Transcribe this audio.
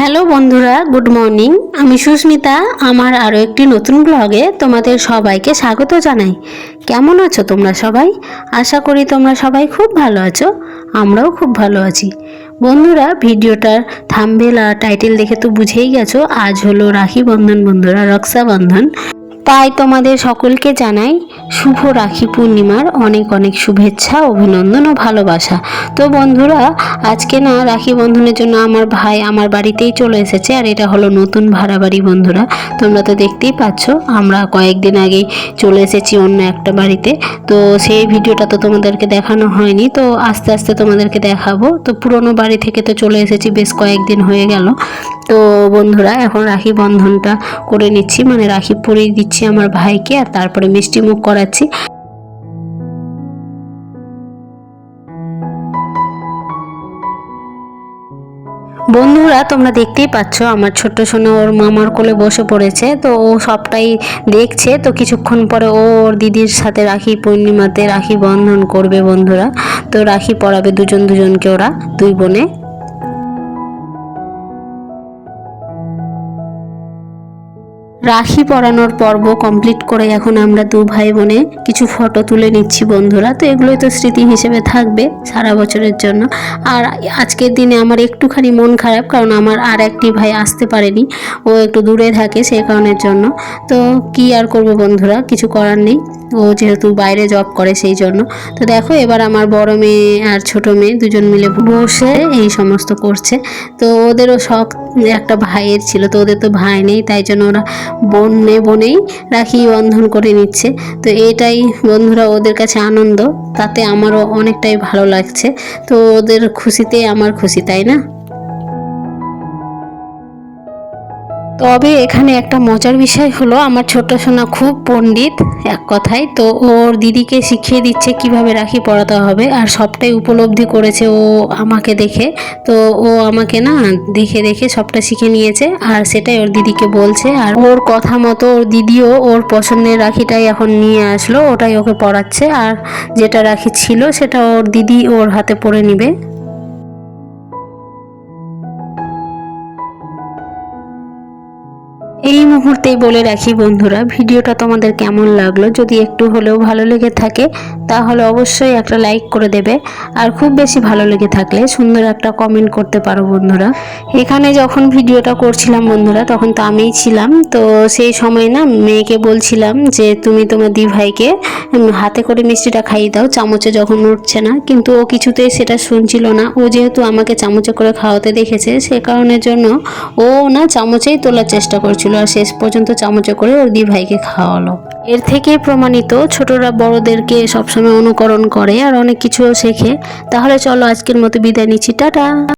Hello বন্ধুরা, good morning. আমি সুস্মিতা। আমার আরও একটি নতুন ব্লগে তোমাদের সবাইকে স্বাগত জানাই। কেমন আছো তোমরা সবাই? আশা করি তোমরা সবাই খুব ভালো আছো। আমরাও খুব ভালো আছি। বন্ধুরা, ভিডিওটার থাম্বনেল আর টাইটেল দেখে তো বুঝেই গেছো আজ হলো রাখি বন্ধন। বন্ধুরা, রক্ষাবন্ধন, তাই তোমাদের সকলকে জানাই শুভ রাখি পূর্ণিমার অনেক অনেক শুভেচ্ছা, অভিনন্দন ও ভালোবাসা। তো বন্ধুরা, আজকে না রাখি বন্ধনের জন্য আমার ভাই আমার বাড়িতেই চলে এসেছে। আর এটা হলো নতুন ভাড়া বাড়ি। বন্ধুরা, তোমরা তো দেখতেই পাচ্ছ আমরা কয়েকদিন আগেই চলে এসেছি অন্য একটা বাড়িতে। তো সেই ভিডিওটা তো তোমাদেরকে দেখানো হয়নি, তো আস্তে আস্তে তোমাদেরকে দেখাবো। তো পুরনো বাড়ি থেকে তো চলে এসেছি, বেশ কয়েকদিন হয়ে গেল। তো বন্ধুরা, এখন রাখি বন্ধনটা করে নিচ্ছি, মানে রাখি পরিয়ে দিচ্ছি আমার ভাইকে, আর তারপরে মিষ্টি মুখ করাচ্ছি। বন্ধুরা, তোমরা দেখতেই পাচ্ছ আমার ছোট্ট সোনা ওর মামার কোলে বসে পড়েছে। তো ও সবটাই দেখছে। তো কিছুক্ষণ পরে ও ওর দিদির সাথে রাখি পূর্ণিমাতে রাখি বন্ধন করবে। বন্ধুরা, তো রাখি পরাবে দুজনকে, ওরা দুই বোনে। রাখি পরানোর পর্ব কমপ্লিট করে এখন আমরা দু ভাই বোনে কিছু ফটো তুলে নিচ্ছি। বন্ধুরা, তো এগুলোই তো স্মৃতি হিসেবে থাকবে সারা বছরের জন্য। আর আজকের দিনে আমার একটুখানি মন খারাপ, কারণ আমার আর একটি ভাই আসতে পারেনি। ও একটু দূরে থাকে, সেই কারণের জন্য। তো কি আর করব বন্ধুরা, কিছু করার নেই। ও যেহেতু বাইরে জব করে, সেই জন্য। তো দেখো, এবার আমার বড় মেয়ে আর ছোট মেয়ে দুজন মিলে বসে এই সমস্ত করছে। তো ওদেরও শখ একটা ভাইয়ের ছিল, তো ওদের তো ভাই নেই, তাই জন্য ওরা বনেই রাখি বন্ধন করে নিচ্ছে। তো এটাই বন্ধুরা ওদের কাছে আনন্দ, তাতে আমারও অনেকটাই ভালো লাগছে। তো ওদের খুশিতে আমার খুশি, তাই না? তবে এখানে একটা মজার বিষয় হলো, আমার ছোট সোনা খুব পণ্ডিত এক কথায়। তো ওর দিদিকে শিখিয়ে দিচ্ছে কিভাবে রাখি পরাতে হবে, আর সবটাই উপলব্ধি করেছে ও আমাকে দেখে। তো ও আমাকে না দেখে দেখে সবটা শিখে নিয়েছে, আর সেটাই ওর দিদিকে বলছে। আর ওর কথা মতো ওর দিদিও ওর পছন্দের রাখিটাই এখন নিয়ে আসলো, ওটাই ওকে পরাচ্ছে। আর যেটা রাখি ছিল সেটা ওর দিদি ওর হাতে পরে নিবে। এই মুহূর্তেই বলে রাখি বন্ধুরা, ভিডিওটা তোমাদের কেমন লাগলো? যদি একটু হলেও ভালো লেগে থাকে তাহলে অবশ্যই একটা লাইক করে দেবে। আর খুব বেশি ভালো লেগে থাকলে সুন্দর একটা কমেন্ট করতে পারো। বন্ধুরা, এখানে যখন ভিডিওটা করছিলাম বন্ধুরা, তখন তো আমিই ছিলাম। তো সেই সময় না মেয়েকে বলছিলাম যে তুমি তোমার দি ভাইকে হাতে করে মিষ্টিটা খাইয়ে দাও, চামচে যখন উঠছে না। কিন্তু ও কিছুতেই সেটা শুনছিল না। ও যেহেতু আমাকে চামচে করে খাওয়াতে দেখেছে, সে কারণের জন্য ও না চামচেই তোলার চেষ্টা করছিল, আর শেষ পর্যন্ত চামচে করে ওর দি ভাইকে খাওয়ালো। এর থেকে প্রমাণিত ছোটরা বড়দেরকে সবসময় অনুকরণ করে আর অনেক কিছুও শেখে। তাহলে চলো আজকের মতো বিদায় নিচ্ছি, টাটা।